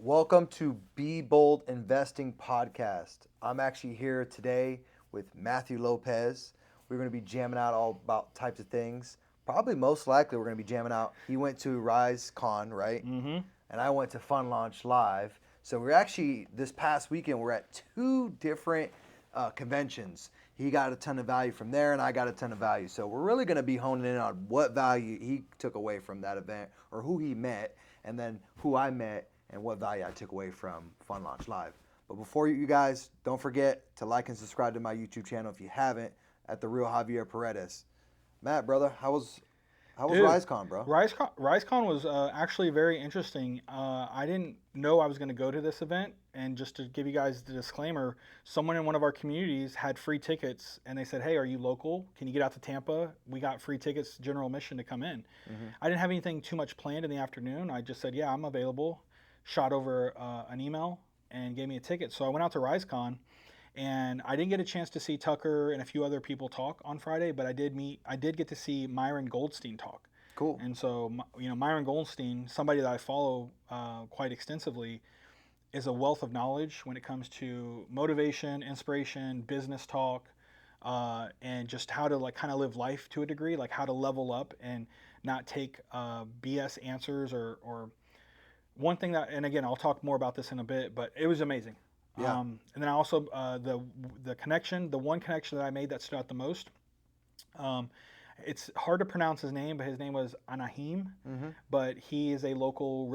Welcome to Be Bold Investing Podcast. I'm actually here today with Matthew Lopez. We're going to be jamming out all about types of things. Probably most likely we're going to be jamming out. He went to RiseCon, right? Mm-hmm. And I went to Fun Launch Live. So we're actually, this past weekend, we're at two different conventions. He got a ton of value from there, and I got a ton of value. So we're really going to be honing in on what value he took away from that event, or who he met, and then who I met, and what value I took away from Fun Launch Live. But before you guys, don't forget to like and subscribe to my YouTube channel if you haven't, at The Real Javier Paredes. Matt, brother, how was Dude, RiseCon, bro? RiseCon was actually very interesting. I didn't know I was going to go to this event, and just to give you guys the disclaimer, someone in one of our communities had free tickets, and they said, "Hey, are you local? Can you get out to Tampa? We got free tickets, general admission to come in." I didn't have anything too much planned in the afternoon. I just said, "Yeah, I'm available." Shot over an email and gave me a ticket. So I went out to RiseCon, and I didn't get a chance to see Tucker and a few other people talk on Friday, but I did get to see Myron Goldstein talk. Cool. And so, Myron Goldstein, somebody that I follow quite extensively, is a wealth of knowledge when it comes to motivation, inspiration, business talk, and just how to kind of live life to a degree, like how to level up and not take BS answers or one thing that, and again, I'll talk more about this in a bit, but it was amazing. Yeah. And then I also the one connection that I made that stood out the most. It's hard to pronounce his name, but his name was Anahim. But he is a local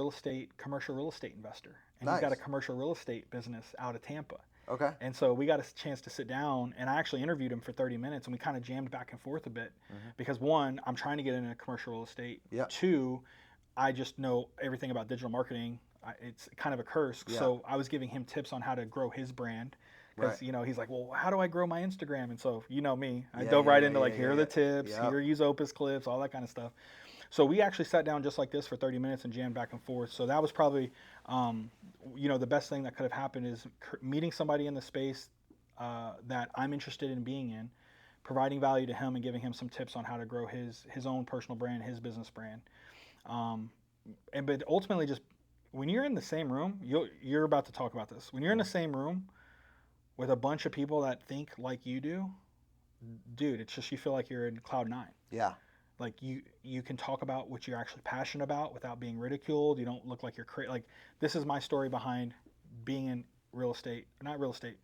commercial real estate investor, and he's got a Nice. commercial real estate business out of Tampa. Okay. And so we got a chance to sit down, and I actually interviewed him for 30 minutes, and we kind of jammed back and forth a bit because one, I'm trying to get into commercial real estate. Yeah. Two, I just know everything about digital marketing. It's kind of a curse. Yeah. So I was giving him tips on how to grow his brand. Because Right. he's like, well, how do I grow my Instagram? And so you know me, I Yeah, dove yeah, right yeah, into yeah, here are yeah. the tips, Yep. here use Opus clips, all that kind of stuff. So we actually sat down just like this for 30 minutes and jammed back and forth. So that was probably, the best thing that could have happened is meeting somebody in the space that I'm interested in being in, providing value to him and giving him some tips on how to grow his own personal brand, his business brand. But ultimately, just when you're in the same room, you're about to talk about this. When you're in the same room with a bunch of people that think like you do, dude, it's just you feel like you're in cloud nine. Yeah. Like you can talk about what you're actually passionate about without being ridiculed. You don't look like you're crazy. Like, this is my story behind being in real estate, not real estate,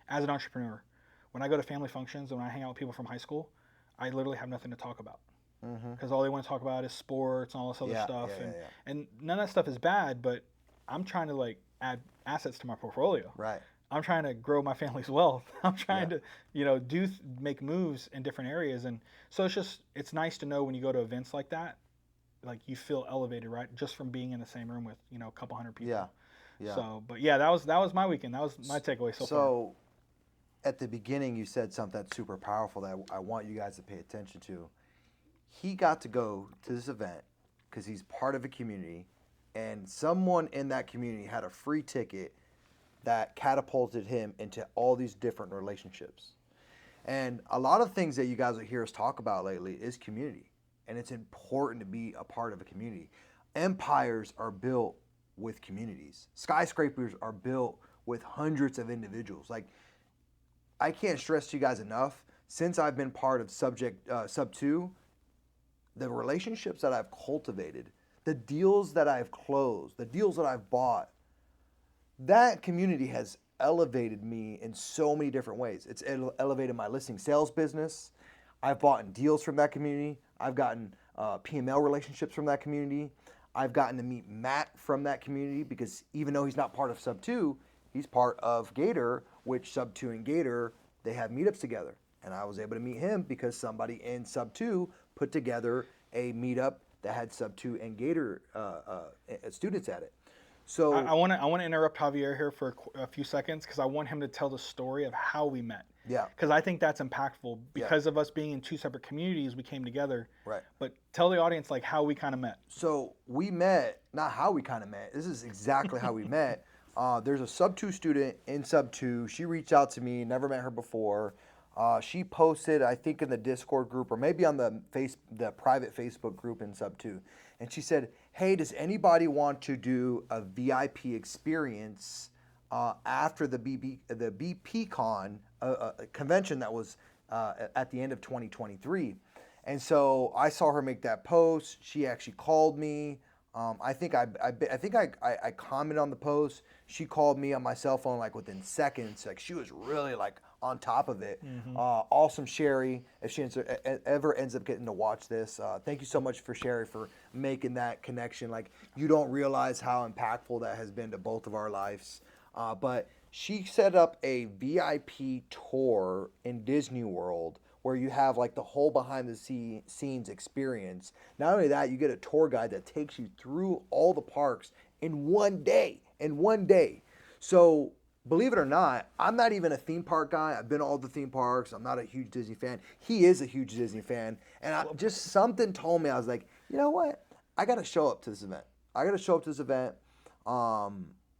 as an entrepreneur. When I go to family functions and when I hang out with people from high school, I literally have nothing to talk about because all they want to talk about is sports and all this other Yeah, stuff, yeah, yeah, yeah. and none of that stuff is bad, but I'm trying to add assets to my portfolio. Right. I'm trying to grow my family's wealth. I'm trying Yeah. to make moves in different areas, and so it's nice to know when you go to events like that, like you feel elevated, right, just from being in the same room with a couple hundred people. Yeah. Yeah. So, but yeah, that was my weekend. That was my takeaway so far. So, at the beginning, you said something that's super powerful that I want you guys to pay attention to. He got to go to this event because he's part of a community, and someone in that community had a free ticket that catapulted him into all these different relationships. And a lot of things that you guys will hear us talk about lately is community. And it's important to be a part of a community. Empires are built with communities. Skyscrapers are built with hundreds of individuals. Like, I can't stress to you guys enough, since I've been part of Subto, the relationships that I've cultivated, the deals that I've closed, the deals that I've bought, that community has elevated me in so many different ways. It's elevated my listing sales business. I've bought in deals from that community. I've gotten PML relationships from that community. I've gotten to meet Matt from that community because even though he's not part of Sub2, he's part of Gator, which Sub2 and Gator, they have meetups together. And I was able to meet him because somebody in Sub2 put together a meetup that had Sub2 and Gator students at it. So I want to interrupt Javier here for a few seconds because I want him to tell the story of how we met. Yeah. Because I think that's impactful. Because of us being in two separate communities, we came together. Right. But tell the audience how we kind of met. So we met, not how we kind of met. This is exactly how we met. There's a Sub2 student in Sub2. She reached out to me, never met her before. She posted, I think, in the Discord group or maybe on the private Facebook group in Subto, and she said, hey, does anybody want to do a VIP experience after the BPCon convention that was at the end of 2023? And so I saw her make that post. She actually called me. I think I commented on the post. She called me on my cell phone like within seconds. Like she was really like on top of it. Awesome, Sherry. If she ever ends up getting to watch this, thank you so much for Sherry for making that connection. Like you don't realize how impactful that has been to both of our lives. But she set up a VIP tour in Disney World where you have like the whole behind the scenes experience. Not only that, you get a tour guide that takes you through all the parks in one day. So believe it or not, I'm not even a theme park guy. I've been to all the theme parks. I'm not a huge Disney fan. He is a huge Disney fan. And just something told me, I was like, you know what? I got to show up to this event.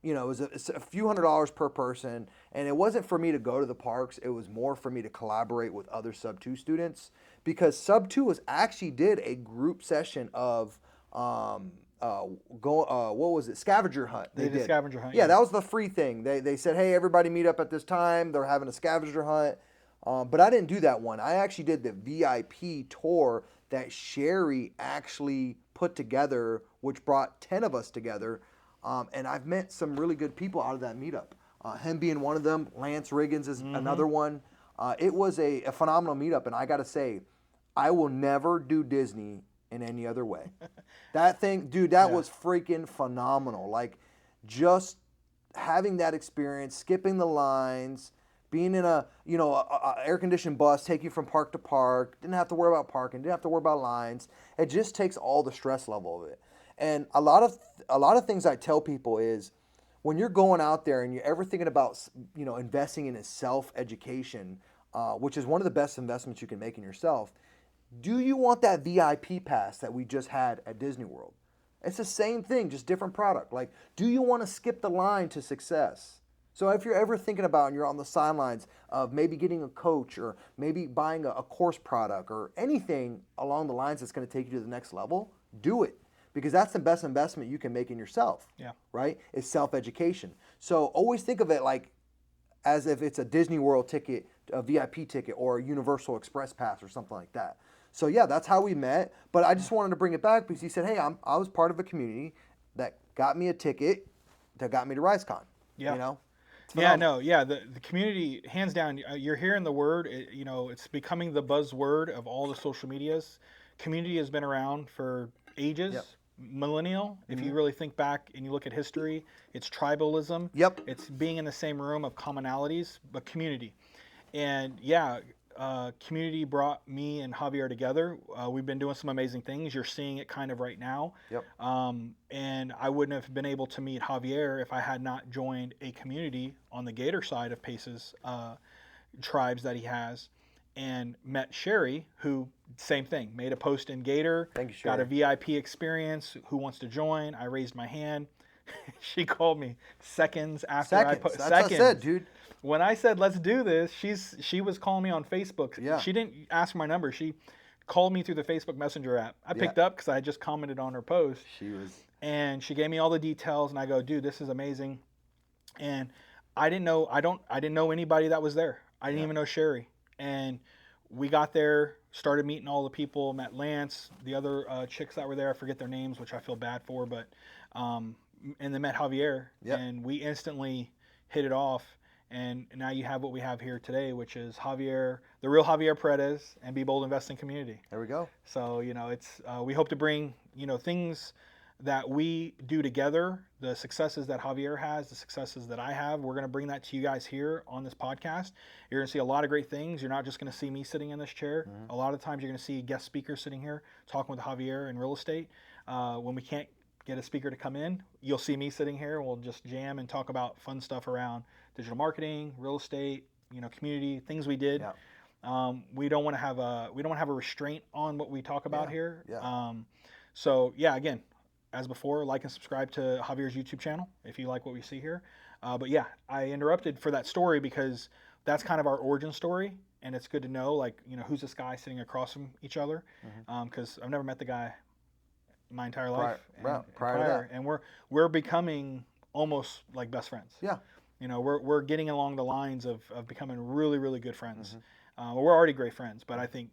You know, it's a few $100s per person, and it wasn't for me to go to the parks. It was more for me to collaborate with other Sub 2 students, because Sub 2 did a group session of what was it? Scavenger hunt. They did scavenger hunt. Yeah, that was the free thing. They said, hey, everybody meet up at this time. They're having a scavenger hunt. But I didn't do that one. I actually did the VIP tour that Sherry actually put together, which brought 10 of us together. And I've met some really good people out of that meetup. Him being one of them. Lance Riggins is another one. It was a phenomenal meetup. And I got to say, I will never do Disney in any other way. That thing, dude, that was freaking phenomenal. Like, just having that experience, skipping the lines, being in a air-conditioned bus, take you from park to park, didn't have to worry about parking, didn't have to worry about lines. It just takes all the stress level of it. And a lot of things I tell people is, when you're going out there and you're ever thinking about, investing in a self-education, which is one of the best investments you can make in yourself, do you want that VIP pass that we just had at Disney World? It's the same thing, just different product. Like, do you want to skip the line to success? So if you're ever thinking about and you're on the sidelines of maybe getting a coach or maybe buying a course product or anything along the lines that's going to take you to the next level, do it. Because that's the best investment you can make in yourself, right? It's self-education. So always think of it like as if it's a Disney World ticket, a VIP ticket, or a Universal Express pass or something like that. So yeah, that's how we met. But I just wanted to bring it back because he said, hey, I was part of a community that got me a ticket that got me to RiseCon. Yeah. The community, hands down, you're hearing the word, it's becoming the buzzword of all the social medias. Community has been around for ages. Millennial, if you really think back and you look at history, it's tribalism. It's being in the same room of commonalities, but community. And community brought me and Javier together. We've been doing some amazing things. You're seeing it kind of right now. And I wouldn't have been able to meet Javier if I had not joined a community on the Gator side of Pace's tribes that he has, and met Sherry, who, same thing, made a post in Gator. Thank you, Sherry. Got a VIP experience. Who wants to join? I raised my hand. She called me seconds after I put That's what I said, dude. When I said let's do this, she was calling me on Facebook. Yeah. She didn't ask for my number. She called me through the Facebook Messenger app. I picked up because I just commented on her post. And she gave me all the details, and I go, dude, this is amazing. And I didn't know anybody that was there. I didn't even know Sherry. And we got there, started meeting all the people, met Lance, the other chicks that were there. I forget their names, which I feel bad for, but and then met Javier, and we instantly hit it off. And now you have what we have here today, which is Javier, the real Javier Perez, and Be Bold Investing Community. There we go. So it's we hope to bring things that we do together, the successes that Javier has, the successes that I have. We're going to bring that to you guys here on this podcast. You're going to see a lot of great things. You're not just going to see me sitting in this chair. A lot of times you're going to see guest speakers sitting here talking with Javier in real estate. When we can't get a speaker to come in, you'll see me sitting here. We'll just jam and talk about fun stuff around digital marketing, real estate, community, things we did. We don't want to have a restraint on what we talk about here. Again, as before, like and subscribe to Javier's YouTube channel if you like what we see here. I interrupted for that story because that's kind of our origin story, and it's good to know, who's this guy sitting across from each other, because I've never met the guy my entire life. Prior to that. And we're becoming almost like best friends. Yeah. You know, we're getting along the lines of becoming really, really good friends. We're already great friends, but I think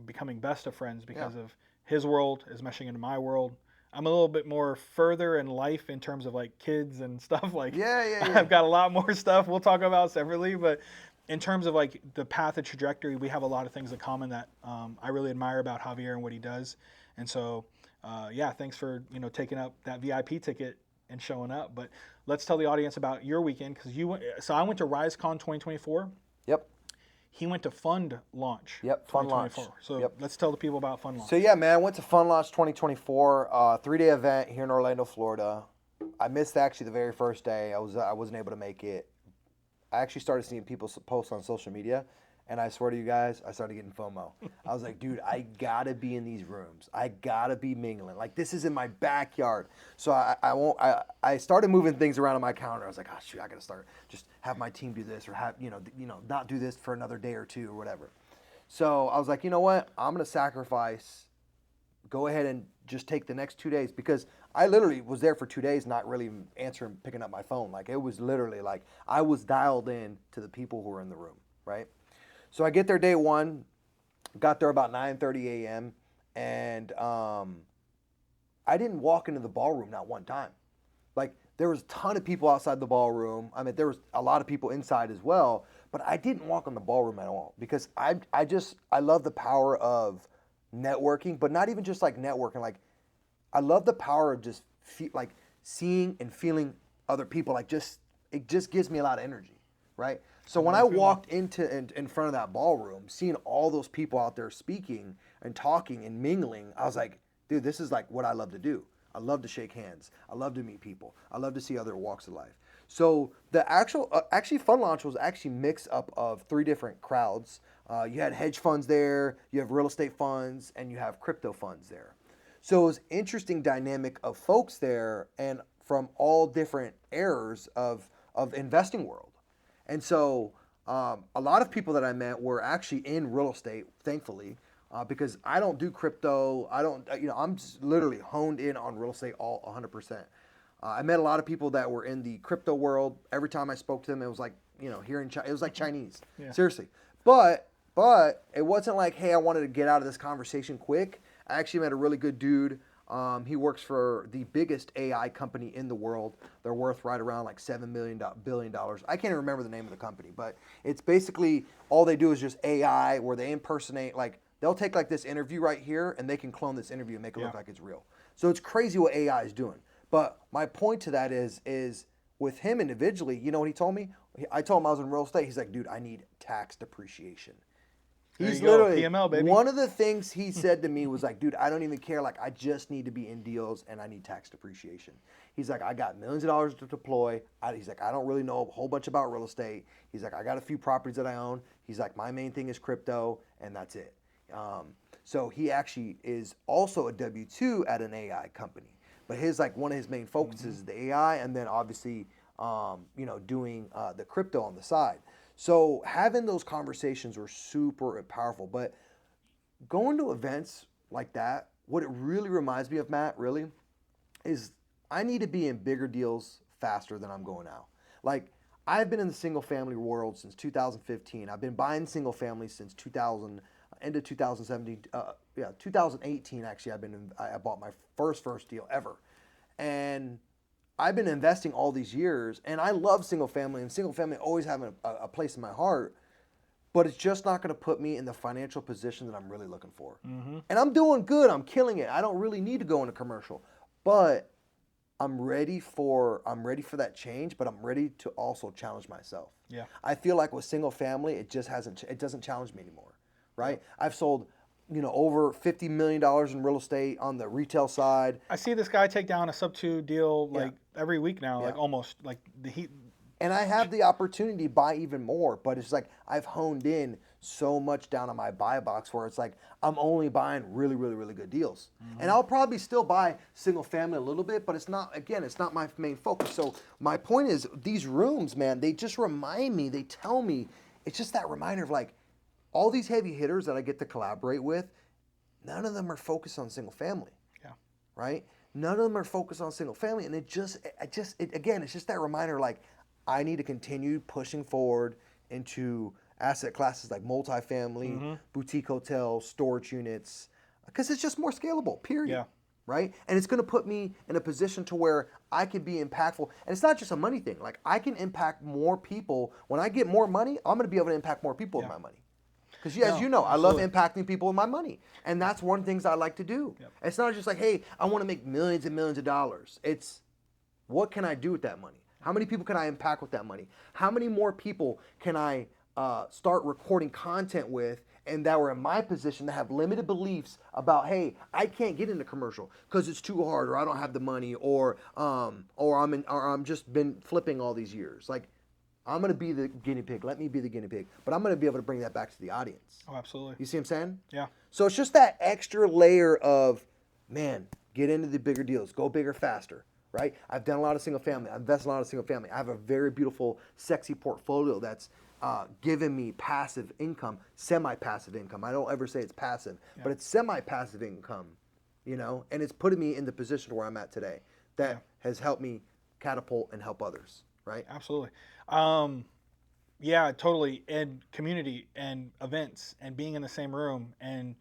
becoming best of friends because of his world is meshing into my world. I'm a little bit more further in life in terms of like kids and stuff. Like, I've got a lot more stuff we'll talk about separately, but in terms of like the path and trajectory, we have a lot of things in common that I really admire about Javier and what he does. And so, thanks for taking up that VIP ticket and showing up. But let's tell the audience about your weekend because you went. So I went to RiseCon 2024. Yep. He went to Fund Launch. Yep, Fund Launch. So let's tell the people about Fund Launch. So yeah, man, I went to Fund Launch 2024, 3-day event here in Orlando, Florida. I missed actually the very first day. I wasn't able to make it. I actually started seeing people post on social media, and I swear to you guys, I started getting FOMO. I was like, dude, I gotta be in these rooms. I gotta be mingling. Like, this is in my backyard. So I started moving things around on my calendar. I was like, oh shoot, I gotta start just have my team do this or have not do this for another day or two or whatever. So I was like, you know what? I'm gonna sacrifice. Go ahead and just take the next 2 days because I literally was there for 2 days, not really picking up my phone. Like, it was literally like I was dialed in to the people who were in the room, right? So I get there day one, got there about 9:30 a.m. and I didn't walk into the ballroom not one time. Like, there was a ton of people outside the ballroom. I mean, there was a lot of people inside as well, but I didn't walk in the ballroom at all because I love the power of networking, but not even just like networking. Like, I love the power of just like seeing and feeling other people. Like, it just gives me a lot of energy, right? So when I walked in front of that ballroom, seeing all those people out there speaking and talking and mingling, I was like, dude, this is like what I love to do. I love to shake hands. I love to meet people. I love to see other walks of life. So the actually Fund Launch was actually mix up of 3 different crowds. You had hedge funds there, you have real estate funds, and you have crypto funds there. So it was interesting dynamic of folks there and from all different eras of investing world. And so a lot of people that I met were actually in real estate, thankfully, because I don't do crypto. I'm just literally honed in on real estate all 100%. I met a lot of people that were in the crypto world. Every time I spoke to them, it was like, it was like Chinese, seriously. But it wasn't like, hey, I wanted to get out of this conversation quick. I actually met a really good dude. He works for the biggest AI company in the world. They're worth right around like $7 billion. I can't even remember the name of the company, but it's basically all they do is just AI where they impersonate, like they'll take like this interview right here and they can clone this interview and make it look like it's real. So it's crazy what AI is doing. But my point to that is with him individually, you know what he told me? I told him I was in real estate. He's like, dude, I need tax depreciation. He's literally, PML, baby. One of the things he said to me was like, dude, I don't even care. Like, I just need to be in deals and I need tax depreciation. He's like, I got millions of dollars to deploy. He's like, I don't really know a whole bunch about real estate. He's like, I got a few properties that I own. He's like, my main thing is crypto and that's it. So he actually is also a W-2 at an AI company. But one of his main focuses is the AI and then obviously, doing the crypto on the side. So having those conversations were super powerful. But going to events like that, what it really reminds me of, Matt, really, is I need to be in bigger deals faster than I'm going now. Like, I've been in the single family world since 2015. I've been buying single families since 2017. 2018 actually. I bought my first deal ever, and I've been investing all these years, and I love single family, and single family always having a place in my heart, but it's just not going to put me in the financial position that I'm really looking for. Mm-hmm. And I'm doing good. I'm killing it. I don't really need to go into commercial, but I'm ready for that change, but I'm ready to also challenge myself. Yeah. I feel like with single family, it doesn't challenge me anymore, right? I've sold over $50 million in real estate on the retail side. I see this guy take down a Subto deal every week now, like almost like and I have the opportunity to buy even more, but it's like I've honed in so much down on my buy box where it's like I'm only buying really, really, really good deals. Mm-hmm. And I'll probably still buy single family a little bit, but it's not my main focus. So my point is these rooms, man, they just remind me, they tell me, it's just that reminder of like, all these heavy hitters that I get to collaborate with, none of them are focused on single family. Yeah. right? None of them are focused on single family, and again, it's just that reminder, like, I need to continue pushing forward into asset classes like multifamily, boutique hotels, storage units, because it's just more scalable, period. Yeah. Right? And it's going to put me in a position to where I can be impactful. And it's not just a money thing. Like, I can impact more people. When I get more money, I'm going to be able to impact more people with my money. Because as you know, I love impacting people with my money. And that's one of the things I like to do. Yep. It's not just like, hey, I want to make millions and millions of dollars. It's, what can I do with that money? How many people can I impact with that money? How many more people can I start recording content with, and that were in my position that have limited beliefs about, hey, I can't get into commercial because it's too hard, or I don't have the money, or I'm just been flipping all these years. Like, I'm gonna be the guinea pig. Let me be the guinea pig, but I'm gonna be able to bring that back to the audience. Oh, absolutely. You see what I'm saying? Yeah. So it's just that extra layer of, man, get into the bigger deals, go bigger, faster. Right? I've done a lot of single family. I've invested in a lot of single family. I have a very beautiful, sexy portfolio that's given me passive income, semi-passive income. I don't ever say it's passive, but it's semi-passive income, you know, and it's putting me in the position where I'm at today that has helped me catapult and help others, right? Absolutely. Yeah, totally. And community and events and being in the same room, and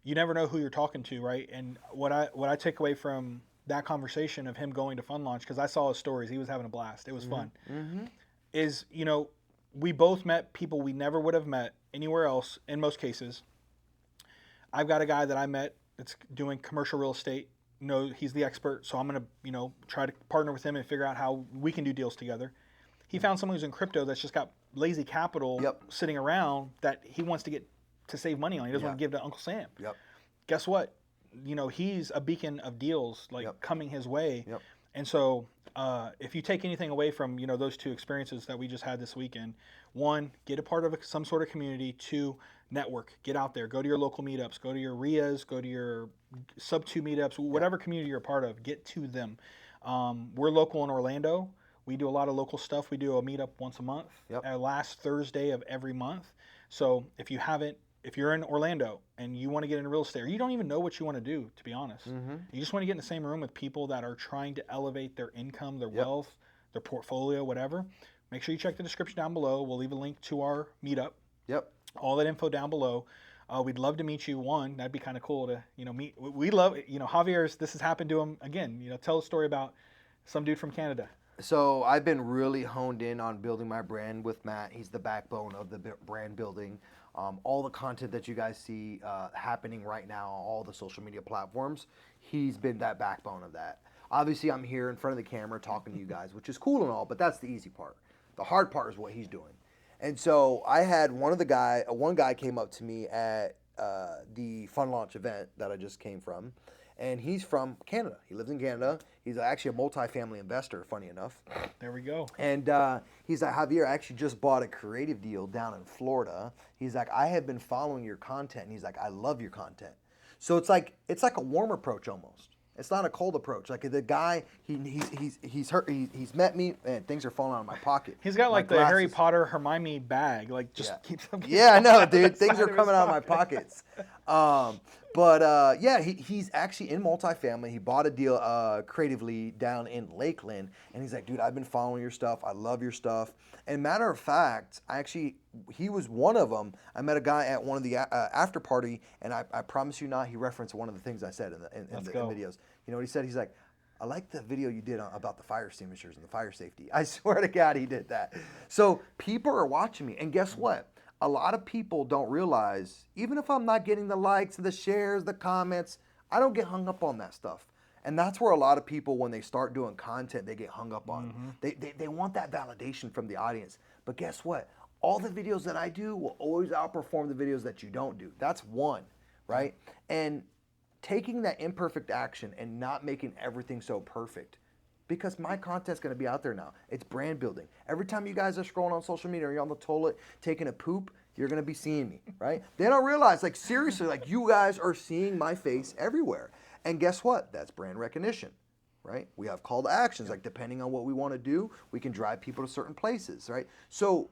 you never know who you're talking to, right? And what I take away from that conversation of him going to Fund Launch, because I saw his stories, he was having a blast. It was fun. Is, you know, we both met people we never would have met anywhere else in most cases. I've got a guy that I met that's doing commercial real estate. You know, he's the expert, so I'm going to, you know, try to partner with him and figure out how we can do deals together. He found someone who's in crypto that's just got lazy capital sitting around that he wants to save money on. He doesn't want to give to Uncle Sam. Guess what? You know, he's a beacon of deals coming his way. And so if you take anything away from, you know, those two experiences that we just had this weekend, one, get a part of some sort of community. Two, network, get out there, go to your local meetups, go to your RIAs, go to your Subto meetups, whatever community you're a part of, get to them. We're local in Orlando. We do a lot of local stuff. We do a meetup once a month, last Thursday of every month. So if you're in Orlando and you want to get into real estate, or you don't even know what you want to do, to be honest, you just want to get in the same room with people that are trying to elevate their income, their wealth, their portfolio, whatever, make sure you check the description down below. We'll leave a link to our meetup. All that info down below. We'd love to meet you. One, that'd be kind of cool to, you know, meet. We love, you know, Javier's, this has happened to him again. You know, tell a story about some dude from Canada. So I've been really honed in on building my brand with Matt. He's the backbone of the brand building. All the content that you guys see happening right now on all the social media platforms, he's been that backbone of that. Obviously, I'm here in front of the camera talking to you guys, which is cool and all, but that's the easy part. The hard part is what he's doing. And so I had one guy came up to me at the Fund Launch event that I just came from, and he's from Canada. He lives in Canada. He's actually a multifamily investor, funny enough. There we go. And he's like, Javier, I actually just bought a creative deal down in Florida. He's like, I have been following your content. And he's like, I love your content. So it's like a warm approach almost. It's not a cold approach. Like the guy, he's met me, and things are falling out of my pocket. He's got like the Harry Potter Hermione bag, like just keeps them. Yeah, I know, dude. Things are coming out of my pockets. But he's actually in multifamily. He bought a deal creatively down in Lakeland, and he's like, dude, I've been following your stuff. I love your stuff. And matter of fact, he was one of them. I met a guy at one of the after party, and I promise you not, he referenced one of the things I said in the videos. You know what he said? He's like, I like the video you did about the fire extinguishers and the fire safety. I swear to God, he did that. So people are watching me, and guess what? A lot of people don't realize, even if I'm not getting the likes, the shares, the comments, I don't get hung up on that stuff. And that's where a lot of people, when they start doing content, they get hung up on. They want that validation from the audience. But guess what? All the videos that I do will always outperform the videos that you don't do. That's one, right? And taking that imperfect action and not making everything so perfect, because my content's going to be out there now. It's brand building. Every time you guys are scrolling on social media or you're on the toilet taking a poop, you're going to be seeing me, right? They don't realize, like, seriously, like, you guys are seeing my face everywhere. And guess what? That's brand recognition, right? We have call to actions. Like, depending on what we want to do, we can drive people to certain places, right? So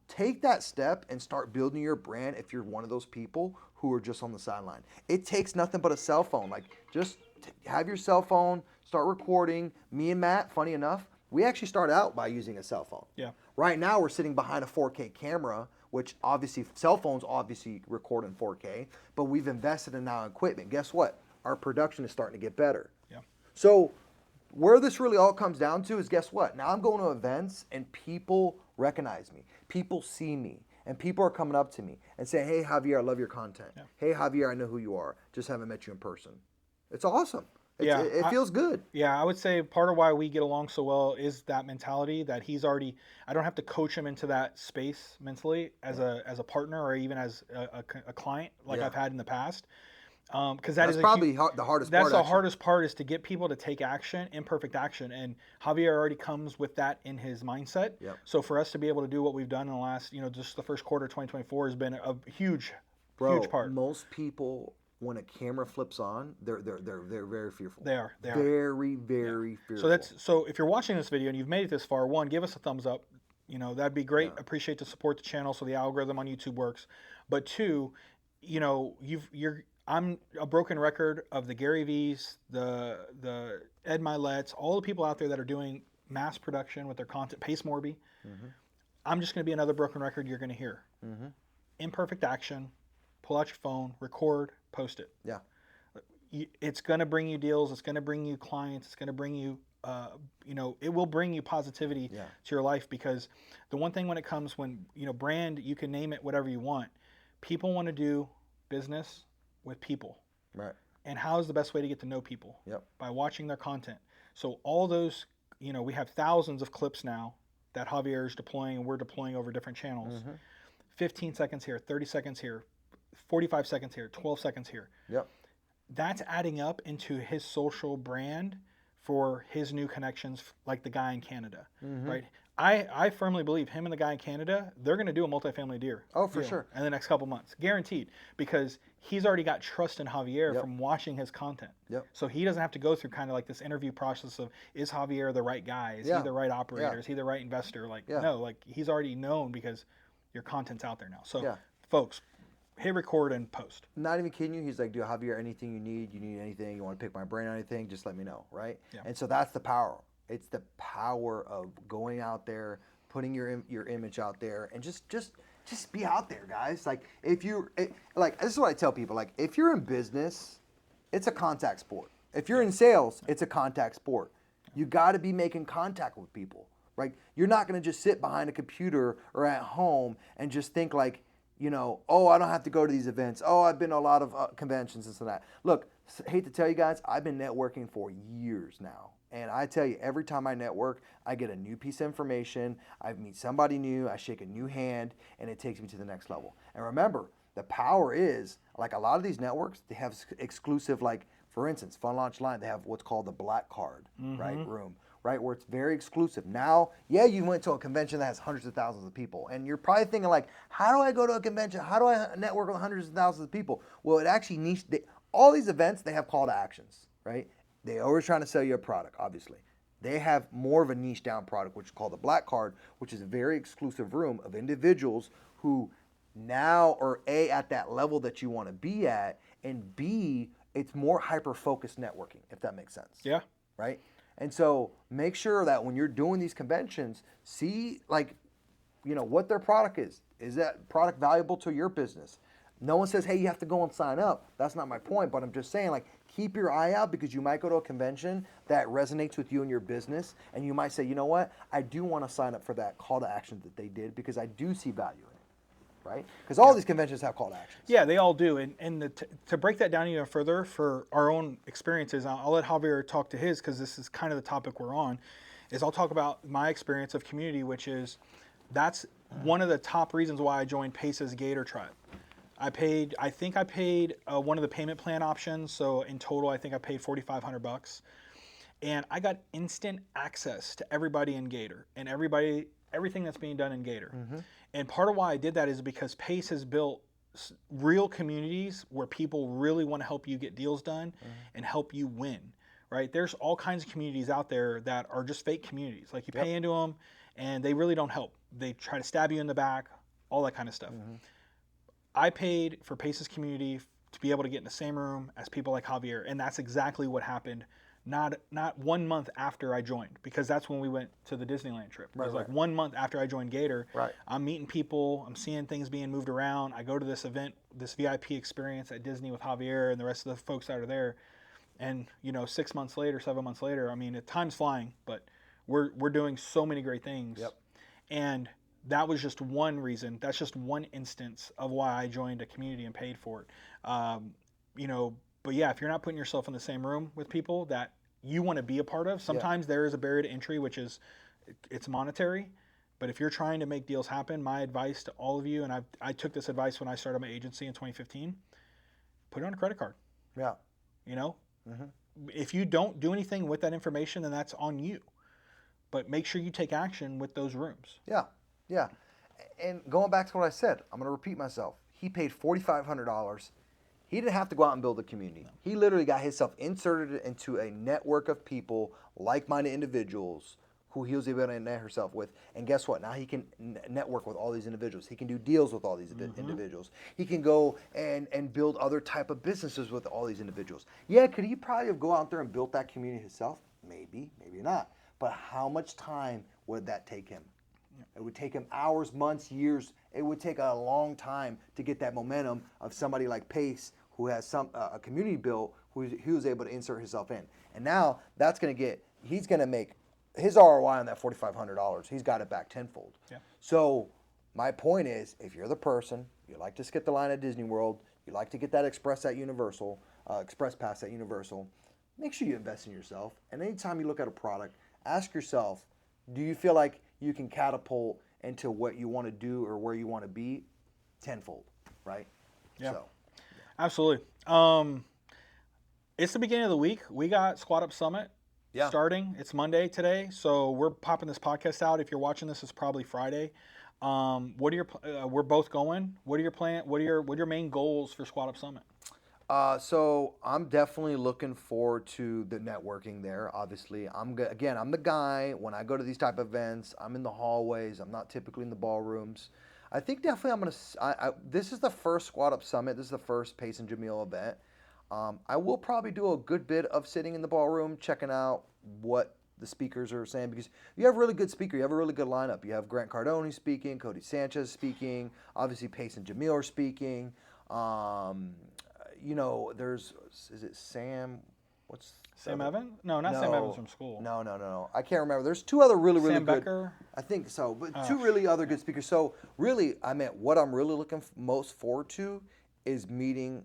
take that step and start building your brand if you're one of those people who are just on the sideline. It takes nothing but a cell phone. Like, just have your cell phone, start recording. Me and Matt, funny enough, we actually started out by using a cell phone. Yeah. Right now we're sitting behind a 4K camera, which obviously cell phones obviously record in 4K, but we've invested in now equipment. Guess what? Our production is starting to get better. Yeah. So where this really all comes down to is, guess what? Now I'm going to events and people recognize me. People see me. And people are coming up to me and saying, hey, Javier, I love your content. Yeah. Hey, Javier, I know who you are. Just haven't met you in person. It's awesome. Yeah, It feels good. Yeah, I would say part of why we get along so well is that mentality that he's already. I don't have to coach him into that space mentally as a partner or even as a client like Yeah. I've had in the past. Because That's probably the hardest part. That's the actually. hardest part, is to get people to take action, imperfect action, and Javier already comes with that in his mindset. Yep. So for us to be able to do what we've done in the last, just the first quarter of 2024 has been a huge part. Most people, when a camera flips on, they're very fearful. They are. Very fearful. So if you're watching this video and you've made it this far, one, give us a thumbs up. That'd be great. Yeah. Appreciate to support the channel so the algorithm on YouTube works. But two, I'm a broken record of the Gary V's, the Ed Milet's, all the people out there that are doing mass production with their content. Pace Morby. Mm-hmm. I'm just going to be another broken record you're going to hear. Mm-hmm. Imperfect action. Pull out your phone, record, post it. Yeah. It's going to bring you deals. It's going to bring you clients. It's going to bring you, it will bring you positivity to your life, because the one thing when it comes brand, you can name it whatever you want. People want to do business with people. Right. And how is the best way to get to know people? Yep. By watching their content. So all those, we have thousands of clips now that Javier is deploying and we're deploying over different channels. Mm-hmm. 15 seconds here, 30 seconds here, 45 seconds here, 12 seconds here. Yep. That's adding up into his social brand for his new connections, like the guy in Canada, Mm-hmm. right? I firmly believe him and the guy in Canada, they're going to do a multifamily deal. Oh, for sure. In the next couple months, guaranteed, because he's already got trust in Javier Yep. from watching his content. Yep. So he doesn't have to go through kind of like this interview process of, is Javier the right guy? Is he the right operator? Is he the right investor? No, he's already known because your content's out there now. So folks, hit record and post. Not even kidding you. He's like, dude, Javier, anything you need anything, you want to pick my brain on anything, just let me know, right? Yeah. And so that's the power. It's the power of going out there, putting your image out there, and just be out there, guys. Like, this is what I tell people. Like, if you're in business, it's a contact sport. If you're in sales, it's a contact sport. You got to be making contact with people, right? You're not going to just sit behind a computer or at home and just think like, oh, I don't have to go to these events. Oh, I've been to a lot of conventions, this and that. Look, hate to tell you guys, I've been networking for years now. And I tell you, every time I network, I get a new piece of information. I meet somebody new. I shake a new hand, and it takes me to the next level. And remember, the power is, like a lot of these networks, they have exclusive, like, for instance, Fun Launch Line, they have what's called the black card, right, room, right, where it's very exclusive. Now, you went to a convention that has hundreds of thousands of people, and you're probably thinking, like, how do I go to a convention? How do I network with hundreds of thousands of people? Well, it actually all these events, they have call to actions, right? They're always trying to sell you a product, obviously. They have more of a niche down product, which is called the black card, which is a very exclusive room of individuals who now are A, at that level that you want to be at, and B, it's more hyper-focused networking, if that makes sense. Yeah. Right? And so make sure that when you're doing these conventions, see, like, what their product is. Is that product valuable to your business? No one says, hey, you have to go and sign up. That's not my point, but I'm just saying, like, keep your eye out, because you might go to a convention that resonates with you and your business, and you might say, you know what, I do want to sign up for that call to action that they did, because I do see value in it, right? Because all these conventions have call to actions. Yeah, they all do. And to break that down even further for our own experiences, I'll let Javier talk to his, because this is kind of the topic we're on, is I'll talk about my experience of community, which is, that's one of the top reasons why I joined Pace's Gator tribe. I think I paid one of the payment plan options. So in total, I think I paid $4,500, and I got instant access to everybody in Gator and everything that's being done in Gator. Mm-hmm. And part of why I did that is because Pace has built real communities where people really want to help you get deals done and help you win, right? There's all kinds of communities out there that are just fake communities. Like, you pay into them and they really don't help. They try to stab you in the back, all that kind of stuff. Mm-hmm. I paid for Pace's community to be able to get in the same room as people like Javier. And that's exactly what happened. Not 1 month after I joined, because that's when we went to the Disneyland trip. It was like 1 month after I joined Gator. Right. I'm meeting people, I'm seeing things being moved around. I go to this event, this VIP experience at Disney with Javier and the rest of the folks that are there. And 6 months later, 7 months later, I mean, time's flying, but we're doing so many great things. Yep. And that was just one reason. That's just one instance of why I joined a community and paid for it. But yeah, if you're not putting yourself in the same room with people that you want to be a part of, sometimes there is a barrier to entry, which is it's monetary. But if you're trying to make deals happen, my advice to all of you, and I took this advice when I started my agency in 2015, put it on a credit card. Yeah. If you don't do anything with that information, then that's on you. But make sure you take action with those rooms. Yeah. Yeah. And going back to what I said, I'm going to repeat myself. He paid $4,500. He didn't have to go out and build a community. He literally got himself inserted into a network of people, like-minded individuals, who he was able to net himself with. And guess what? Now he can network with all these individuals. He can do deals with all these individuals. He can go and build other type of businesses with all these individuals. Yeah, could he probably have go out there and built that community himself? Maybe, maybe not. But how much time would that take him? It would take him hours, months, years. It would take a long time to get that momentum of somebody like Pace, who has a community built, who he was able to insert himself in. And now that's going to he's going to make his ROI on that $4,500. He's got it back tenfold. Yeah. So my point is, if you're the person, you like to skip the line at Disney World, you like to get that express pass at Universal, make sure you invest in yourself. And anytime you look at a product, ask yourself, do you feel like you can catapult into what you want to do or where you want to be tenfold, right? Yeah. So, absolutely. It's the beginning of the week. We got Squat Up Summit starting. It's Monday today, so we're popping this podcast out. If you're watching this, it's probably Friday. What are your? We're both going. What are your plan? What are your main goals for Squat Up Summit? So I'm definitely looking forward to the networking there. Obviously, I'm the guy when I go to these type of events. I'm in the hallways. I'm not typically in the ballrooms. I think definitely I'm gonna. This is the first Squat Up Summit. This is the first Pace and Jamil event. I will probably do a good bit of sitting in the ballroom, checking out what the speakers are saying, because you have a really good speaker. You have a really good lineup. You have Grant Cardone speaking, Cody Sanchez speaking, obviously Pace and Jamil are speaking. Is it Sam? Sam Evans? No, not Sam Evans from school. No. I can't remember. There's two other really Sam good. Becker? I think so, but two really other good speakers. So really, what I'm really looking most forward to is meeting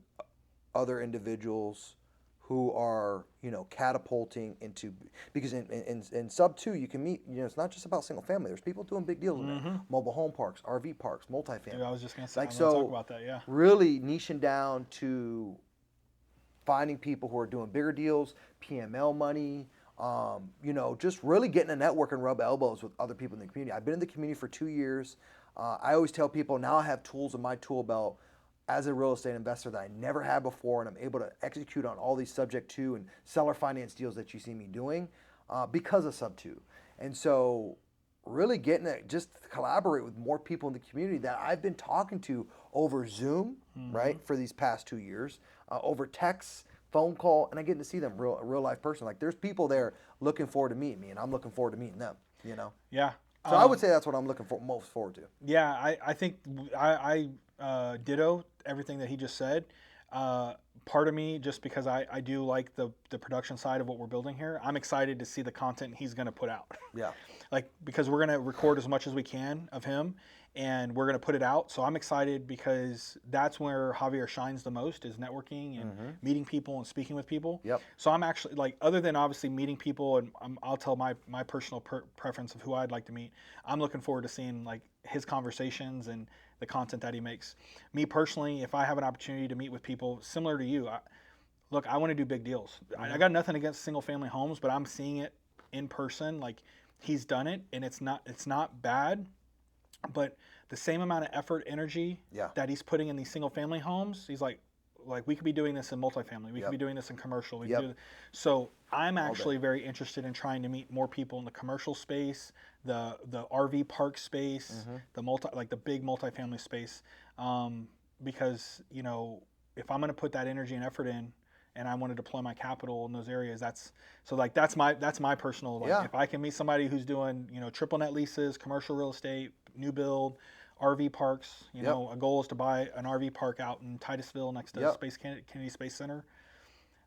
other individuals who are, catapulting into, because in Subto you can meet, it's not just about single family. There's people doing big deals in there. Mobile home parks, RV parks, multifamily. Dude, I was just going to say, talk about that, yeah. Really niching down to finding people who are doing bigger deals, PML money, just really getting a network and rub elbows with other people in the community. I've been in the community for 2 years. I always tell people now I have tools in my tool belt as a real estate investor that I never had before, and I'm able to execute on all these subject to and seller finance deals that you see me doing because of Subto. And so really getting to just collaborate with more people in the community that I've been talking to over Zoom, right, for these past 2 years, over text, phone call, and I get to see them a real life person. Like there's people there looking forward to meeting me, and I'm looking forward to meeting them, Yeah. So I would say that's what I'm looking most forward to. Yeah, I think I ditto everything that he just said. Part of me, just because I do like the production side of what we're building here, I'm excited to see the content he's going to put out. Yeah. Because we're going to record as much as we can of him, and we're going to put it out. So I'm excited because that's where Javier shines the most, is networking and meeting people and speaking with people. Yep. So I'm actually, other than obviously meeting people, and I'll tell my personal preference of who I'd like to meet, I'm looking forward to seeing his conversations and the content that he makes. Me personally, if I have an opportunity to meet with people similar to you, I want to do big deals. I got nothing against single family homes, but I'm seeing it in person. He's done it, and it's not bad, but the same amount of effort, energy that he's putting in these single family homes, he's like we could be doing this in multifamily. We could be doing this in commercial. So I'm actually very interested in trying to meet more people in the commercial space, the RV park space, the big multifamily space, because if I'm going to put that energy and effort in, and I want to deploy my capital in those areas, that's my personal, like, Yeah. if I can meet somebody who's doing, triple net leases, commercial real estate, new build, RV parks, a goal is to buy an RV park out in Titusville next to Kennedy Space Center.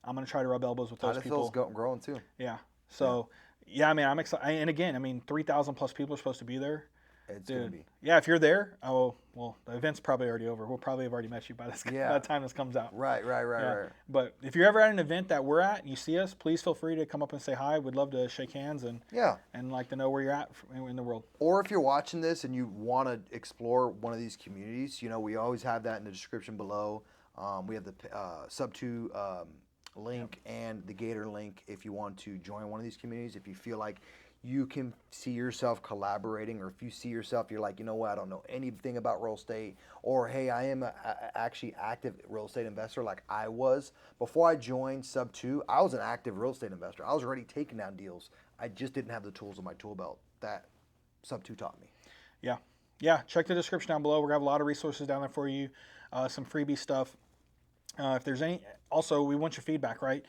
I'm going to try to rub elbows with those Titusville's people. growing too. Yeah. So, yeah, I mean, I'm excited. And again, I mean, 3,000 plus people are supposed to be there. It's going to be. Yeah, if you're there, well, the event's probably already over. We'll probably have already met you by by the time this comes out. Right. But if you're ever at an event that we're at and you see us, please feel free to come up and say hi. We'd love to shake hands and like to know where you're at in the world. Or if you're watching this and you want to explore one of these communities, we always have that in the description below. We have the Subto link and the Gator link if you want to join one of these communities. If you feel like you can see yourself collaborating, or if you see yourself, you're like, you know what, I don't know anything about real estate, or hey, I am actually active real estate investor like I was. Before I joined Subto, I was an active real estate investor. I was already taking down deals. I just didn't have the tools in my tool belt that Subto taught me. Yeah. Check the description down below. We're gonna have a lot of resources down there for you, some freebie stuff. If there's also, we want your feedback, right?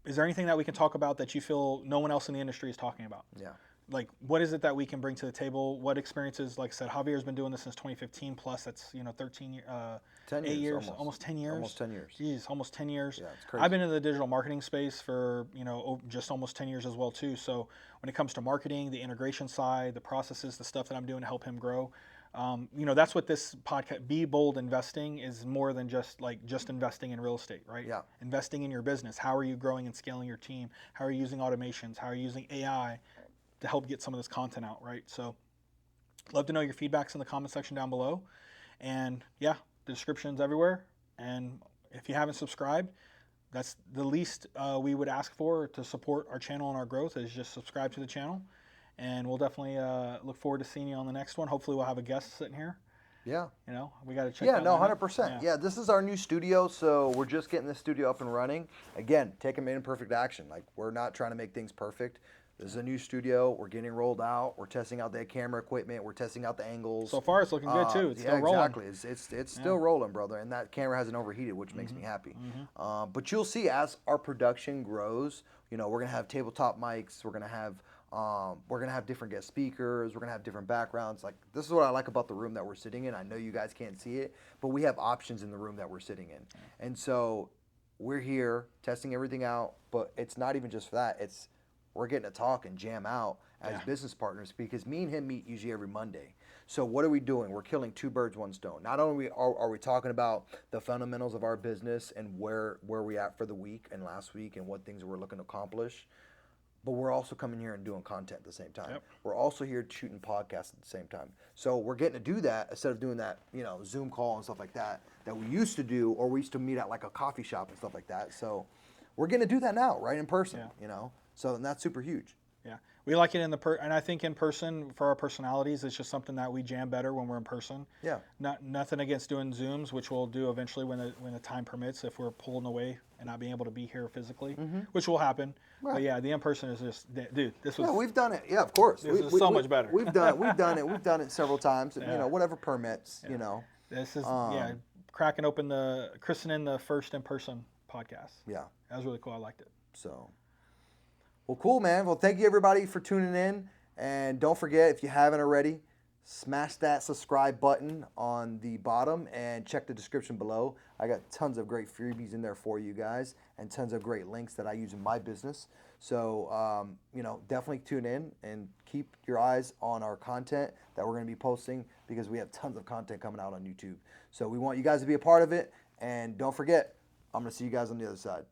Is there anything that we can talk about that you feel no one else in the industry is talking about? Yeah. Like, what is it that we can bring to the table? What experiences? Like I said, Javier's been doing this since 2015 plus. That's 10 8 years, years, almost 10 years. Almost 10 years. Jeez, almost 10 years. Yeah, it's crazy. I've been in the digital marketing space for just almost 10 years as well too. So when it comes to marketing, the integration side, the processes, the stuff that I'm doing to help him grow, that's what this podcast, Be Bold Investing, is more than just investing in real estate, right? Yeah. Investing in your business. How are you growing and scaling your team? How are you using automations? How are you using AI to help get some of this content out, right? So love to know your feedbacks in the comment section down below. And yeah, the description's everywhere. And if you haven't subscribed, that's the least we would ask for to support our channel and our growth, is just subscribe to the channel. And we'll definitely look forward to seeing you on the next one. Hopefully we'll have a guest sitting here. Yeah. We got to check. Yeah, no, 100%. Yeah, this is our new studio, so we're just getting the studio up and running. Again, taking imperfect action. Like, we're not trying to make things perfect. This is a new studio. We're getting rolled out. We're testing out the camera equipment. We're testing out the angles. So far, it's looking good too. It's still rolling. Exactly. It's still rolling, brother. And that camera hasn't overheated, which makes me happy. But you'll see as our production grows, we're gonna have tabletop mics. We're gonna have different guest speakers. We're gonna have different backgrounds. Like, this is what I like about the room that we're sitting in. I know you guys can't see it, but we have options in the room that we're sitting in. And so we're here testing everything out. But it's not even just for that. We're getting to talk and jam out as business partners, because me and him meet usually every Monday. So what are we doing? We're killing two birds, one stone. Not only are we talking about the fundamentals of our business and where we at for the week and last week and what things we're looking to accomplish, but we're also coming here and doing content at the same time. We're also here shooting podcasts at the same time. So we're getting to do that instead of doing that, Zoom call and stuff like that we used to do, or we used to meet at like a coffee shop and stuff like that. So we're getting to do that now, right in person, So and that's super huge. Yeah, we like it and I think in person, for our personalities, it's just something that we jam better when we're in person. Yeah. Nothing against doing Zooms, which we'll do eventually when the time permits, if we're pulling away and not being able to be here physically, which will happen. Right. But yeah, the in person is just, dude. This was. Yeah, we've done it. Yeah, of course. This is so much better. We've done it. We've done it several times. Yeah. Whatever permits. This is christening the first in person podcast. Yeah, that was really cool. I liked it. So. Well, cool, man. Well, thank you, everybody, for tuning in. And don't forget, if you haven't already, smash that subscribe button on the bottom and check the description below. I got tons of great freebies in there for you guys and tons of great links that I use in my business. So, definitely tune in and keep your eyes on our content that we're going to be posting, because we have tons of content coming out on YouTube. So we want you guys to be a part of it. And don't forget, I'm going to see you guys on the other side.